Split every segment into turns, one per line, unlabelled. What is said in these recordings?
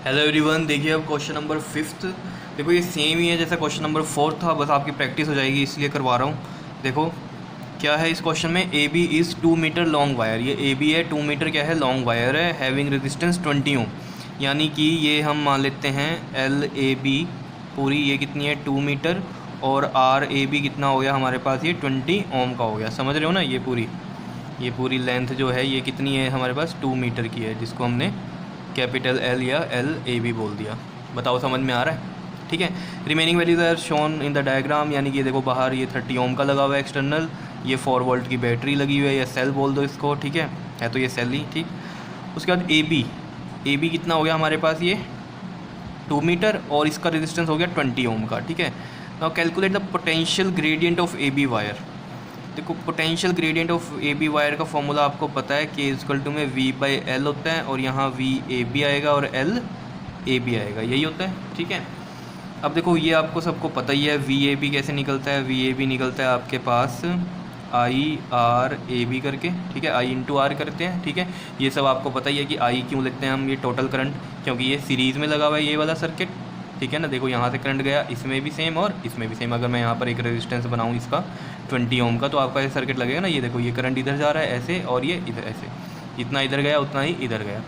Hello everyone, देखिए अब question number 5। देखो ये सेम ही है जैसा क्वेश्चन नंबर 4 था, बस आपकी प्रैक्टिस हो जाएगी इसलिए करवा रहा हूँ। देखो क्या है इस क्वेश्चन में, A B is 2 metre long wire. ये ए बी है, 2 मीटर क्या है, लॉन्ग वायर है, हैविंग रेजिस्टेंस 20 ओम। यानी कि ये हम मान लेते हैं एल ए बी पूरी ये कितनी है 2 मीटर, और आर ए बी कितना हो गया हमारे पास, ये 20 ओम का हो गया। समझ रहे हो ना, ये पूरी लेंथ जो है ये कितनी है हमारे पास, 2 मीटर की है, जिसको हमने कैपिटल एल या एल ए बी बोल दिया। बताओ समझ में आ रहा है? ठीक है। Remaining values are shown in the diagram. यानी कि देखो बाहर ये 30 ओम का लगा हुआ है एक्सटर्नल, ये 4 वोल्ट की बैटरी लगी हुई है, या सेल बोल दो इसको, ठीक है तो ये सेल ही ठीक। उसके बाद ए बी कितना हो गया हमारे पास, ये 2 मीटर, और इसका रेजिस्टेंस हो गया 20 ओम का। ठीक है। Now calculate the potential gradient of A B wire. देखो potential gradient of A B wire का फॉर्मूला आपको पता है, के इक्वल टू में वी बाई एल होता है, और यहाँ वी ए बी आएगा और एल ए बी आएगा, यही होता है। ठीक है। अब देखो ये आपको सबको पता ही है, वी ए बी कैसे निकलता है। वी ए बी निकलता है आपके पास आई आर ए बी करके, ठीक है, आई इंटू आर करते हैं। ठीक है। ये सब आपको पता ही है कि आई क्यों लिखते हैं हम, ये टोटल करंट, क्योंकि ये सीरीज़ में लगा हुआ है ये वाला सर्किट। ठीक है ना। देखो यहाँ से करंट गया, इसमें भी सेम और इसमें भी सेम। अगर मैं यहाँ पर एक रेजिस्टेंस बनाऊँ इसका 20 ओम का, तो आपका ये सर्किट लगेगा ना। ये देखो ये करंट इधर जा रहा है ऐसे, और ये इधर ऐसे, जितना इधर गया उतना ही इधर गया।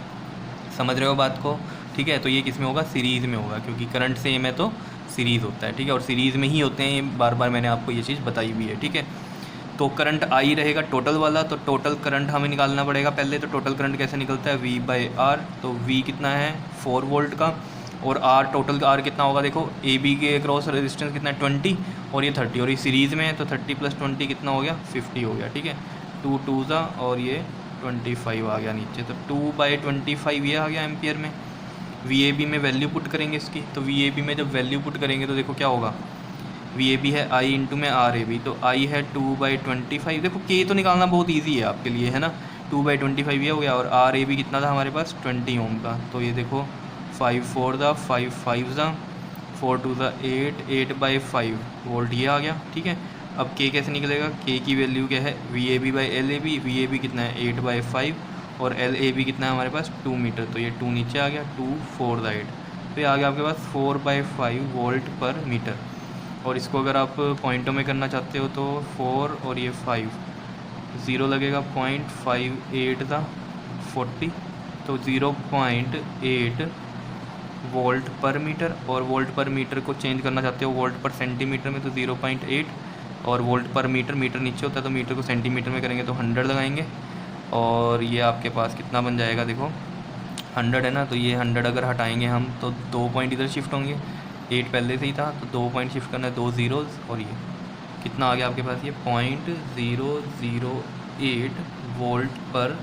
समझ रहे हो बात को? ठीक है। तो ये किस में होगा, सीरीज़ में होगा, क्योंकि करंट सेम है तो सीरीज़ होता है। ठीक है। और सीरीज़ में ही होते हैं, ये बार बार मैंने आपको ये चीज़ बताई हुई है। ठीक है। तो करंट आई रहेगा टोटल वाला, तो टोटल करंट हमें निकालना पड़ेगा पहले। तो टोटल करंट कैसे निकलता है, वी बाई आर। तो वी कितना है 4 वोल्ट का, और आर टोटल आर कितना होगा, देखो ए बी के क्रॉस रेजिस्टेंस कितना है 20, और ये 30, और ये सीरीज़ में है तो 30 + 20 कितना हो गया 50 हो गया। ठीक है। 2 2 ज़ा, और ये 25 आ गया नीचे, तो 2/25 ये आ गया एम्पियर में। वी ए बी में वैल्यू पुट करेंगे इसकी, तो वी ए बी में जब वैल्यू पुट करेंगे तो देखो क्या होगा, वी ए बी है आई इंटू में आर ए बी, तो आई है 2/25। देखो के तो निकालना बहुत ईजी है आपके लिए, है ना। 2/25 ये हो गया, और आर ए बी कितना था हमारे पास 20 ओम का, तो ये देखो 5 4 ज़ा 5 5 ज़ा 4 2 ज़ा 8 8/5 वोल्ट ये आ गया। ठीक है। अब के कैसे निकलेगा, के की वैल्यू क्या है, V A B by L A B. V A B कितना है 8/5, और एल ए बी कितना है हमारे पास 2 मीटर, तो ये 2 नीचे आ गया, 2 4 ज़ा 8, तो ये आ गया आपके पास 4/5 वोल्ट पर मीटर। और इसको अगर आप पॉइंटों में करना चाहते हो तो 4 और ये 5, ज़ीरो लगेगा, 0.58 था 40, तो 0.8 वोल्ट पर मीटर। और वोल्ट पर मीटर को चेंज करना चाहते हो वोल्ट पर सेंटीमीटर में, तो 0.8, और वोल्ट पर मीटर, मीटर नीचे होता है तो मीटर को सेंटीमीटर में करेंगे तो 100 लगाएंगे, और ये आपके पास कितना बन जाएगा, देखो 100 है ना, तो ये 100 अगर हटाएंगे हम तो 2 पॉइंट इधर शिफ्ट होंगे, 8 पहले से ही था तो 2 पॉइंट शिफ्ट करना है, 2 ज़ीरोज़, और ये कितना आ गया आपके पास, ये 0.008 वोल्ट पर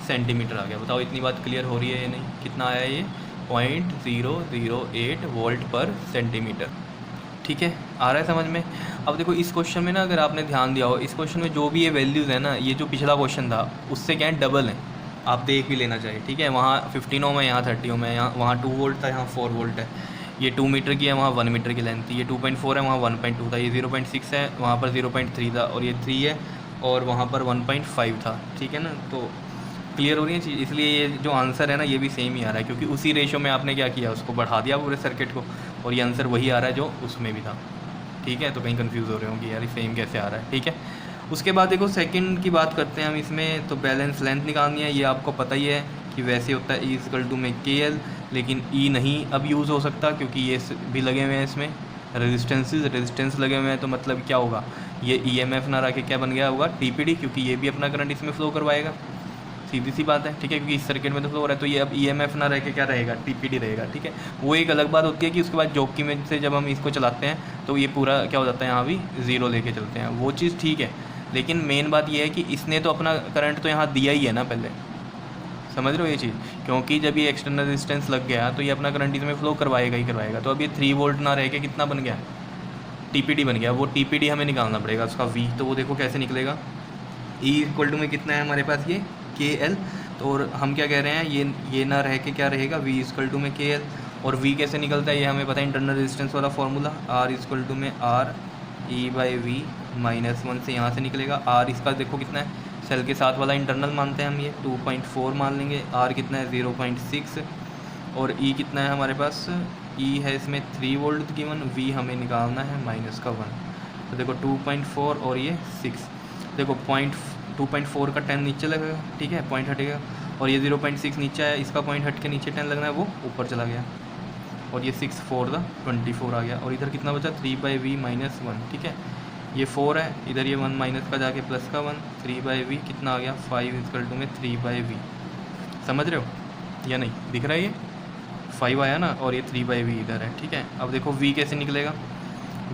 सेंटीमीटर आ गया। बताओ इतनी बात क्लियर हो रही है या नहीं? कितना आया ये 0.008 वोल्ट पर सेंटीमीटर। ठीक है, आ रहा है समझ में? अब देखो इस क्वेश्चन में ना, अगर आपने ध्यान दिया हो, इस क्वेश्चन में जो भी ये वैल्यूज़ है ना, ये जो पिछला क्वेश्चन था उससे क्या है, डबल है। आप देख भी लेना चाहिए। ठीक है। वहाँ 15 ओम है, यहाँ 30 ओम है, यहाँ वहाँ 2 वोल्ट था, यहाँ 4 वोल्ट है। ये 2 मीटर की है, वहाँ 1 मीटर की लेंथ थी। ये 2.4 है, वहाँ 1.2 था। ये 0.6 है, वहाँ पर 0.3 था, और ये 3 है, और वहाँ पर 1.5 था। ठीक है ना। तो क्लियर हो रही है चीज़, इसलिए ये जो आंसर है ना ये भी सेम ही आ रहा है, क्योंकि उसी रेशो में आपने क्या किया, उसको बढ़ा दिया पूरे सर्किट को, और ये आंसर वही आ रहा है जो उसमें भी था। ठीक है। तो कहीं कंफ्यूज हो रहे होंगे यार सेम कैसे आ रहा है। ठीक है। उसके बाद देखो सेकंड की बात करते हैं हम इसमें, तो बैलेंस लेंथ निकालनी है। ये आपको पता ही है कि वैसे होता है ई इक्वल टू में के एल, लेकिन ई नहीं अब यूज़ हो सकता, क्योंकि ये भी लगे हुए हैं इसमें रेजिस्टेंस लगे हुए हैं, तो मतलब क्या होगा, ये ई एम एफ ना रह के क्या बन गया होगा टी पी डी, क्योंकि ये भी अपना करंट इसमें फ्लो करवाएगा। सीधी सी बात है। ठीक है। क्योंकि इस सर्किट में तो फ्लो हो रहा है, तो ये अब ईएमएफ ना रह के क्या रहेगा, टीपीडी रहेगा। ठीक है। वो एक अलग बात होती है कि उसके बाद जॉकी में से जब हम इसको चलाते हैं तो ये पूरा क्या हो जाता है, यहाँ भी ज़ीरो लेके चलते हैं, वो चीज़ ठीक है। लेकिन मेन बात ये है कि इसने तो अपना करंट तो यहाँ दिया ही है ना पहले। समझ रहे हो ये चीज़? क्योंकि जब ये एक्सटर्नल रेजिस्टेंस लग गया तो ये अपना करंट इसमें फ्लो करवाएगा ही करवाएगा। तो अब ये 3 वोल्ट ना रह के कितना बन गया, टीपीडी बन गया। वो टीपीडी हमें निकालना पड़ेगा उसका वी, तो वो देखो कैसे निकलेगा। ई इक्वल टू में कितना है हमारे पास, ये के एल, तो और हम क्या कह रहे हैं, ये ना रह के क्या रहेगा, वी इक्वल टू में के एल। और वी कैसे निकलता है ये हमें पता है, इंटरनल रेजिस्टेंस वाला फार्मूला, आर इक्वल टू में आर ई बाई वी -1 से यहाँ से निकलेगा। आर इसका देखो कितना है, सेल के साथ वाला इंटरनल मानते हैं हम, ये 2.4 मान लेंगे। आर कितना है 0.6, और ई कितना है हमारे पास, ई है इसमें 3 वोल्ट गिवन, वी हमें निकालना है माइनस का 1। तो देखो 2.4 और ये 6, देखो 2.4 का 10 नीचे लगेगा, ठीक है, पॉइंट हटेगा, और ये 0.6 नीचे आया, इसका पॉइंट हट के नीचे 10 लगना है, वो ऊपर चला गया, और ये 6 4 द 24 आ गया, और इधर कितना बचा 3/v माइनस 1, ठीक है, ये 4 है, इधर ये 1 माइनस का जाके प्लस का 1, 3/v कितना आ गया 5 इक्वल टू में 3/v। समझ रहे हो या नहीं, दिख रहा है ये 5 आया ना, और ये 3/v इधर है, ठीक है। अब देखो v कैसे निकलेगा,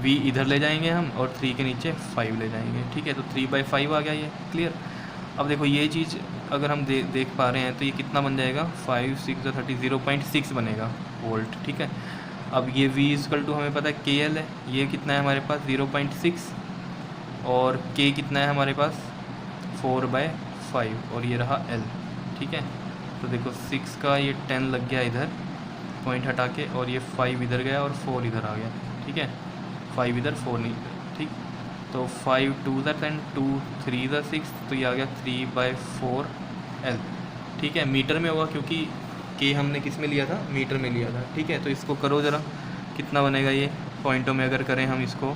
v इधर ले जाएंगे हम और 3 के नीचे 5 ले जाएंगे, ठीक है, तो 3/5 आ गया ये, क्लियर। अब देखो ये चीज़ अगर हम देख पा रहे हैं तो ये कितना बन जाएगा 5 6 30 0.6 बनेगा वोल्ट, ठीक है। अब ये v इक्वल टू हमें पता है KL है, ये कितना है हमारे पास 0.6, और k कितना है हमारे पास 4/5, और ये रहा L, ठीक है। तो देखो 6 का ये 10 लग गया इधर पॉइंट हटा के, और ये 5 इधर गया और 4 इधर आ गया, ठीक है, 5 इधर 4 नहीं, ठीक। तो 5 2 द 10 2 3 द 6, तो ये आ गया 3/4 L, ठीक है। मीटर में होगा क्योंकि k हमने किस में लिया था, मीटर में लिया था, ठीक है। तो इसको करो ज़रा, कितना बनेगा ये पॉइंटों में अगर करें हम इसको,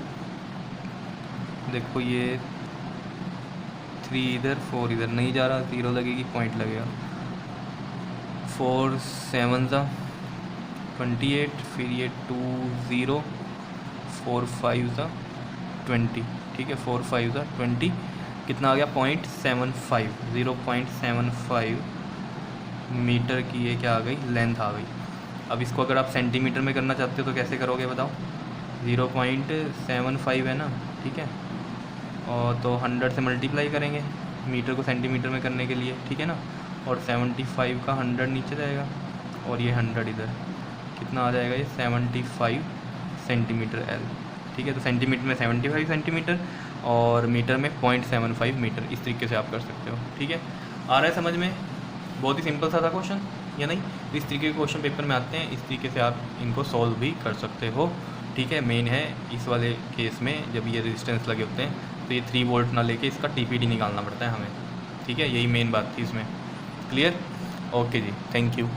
देखो ये 3 इधर 4 इधर नहीं जा रहा, 0 लगेगी, पॉइंट लगेगा, 4 7 ज़ा 28, फिर ये 2 0, 4 5 ज़ा 20, ठीक है, 4 5 ज़ा 20, कितना आ गया 0.75, 0.75 मीटर की ये क्या आ गई, लेंथ आ गई। अब इसको अगर आप सेंटीमीटर में करना चाहते हो तो कैसे करोगे बताओ, 0.75 है ना, ठीक है, और तो 100 से मल्टीप्लाई करेंगे मीटर को सेंटीमीटर में करने के लिए, ठीक है ना, और 75 का 100 नीचे जाएगा, और ये 100 इधर, कितना आ जाएगा ये 75 सेंटीमीटर L, ठीक है। तो सेंटीमीटर में 75 सेंटीमीटर और मीटर में 0.75 मीटर, इस तरीके से आप कर सकते हो, ठीक है। आ रहा है समझ में, बहुत ही सिंपल सा था क्वेश्चन या नहीं। इस तरीके के क्वेश्चन पेपर में आते हैं, इस तरीके से आप इनको सॉल्व भी कर सकते हो, ठीक है। मेन है इस वाले केस में जब ये रेजिस्टेंस लगे होते हैं तो ये 3 वोल्ट ना लेके इसका TPD निकालना पड़ता है हमें, ठीक है, यही मेन बात थी इसमें, क्लियर। ओके जी, थैंक यू।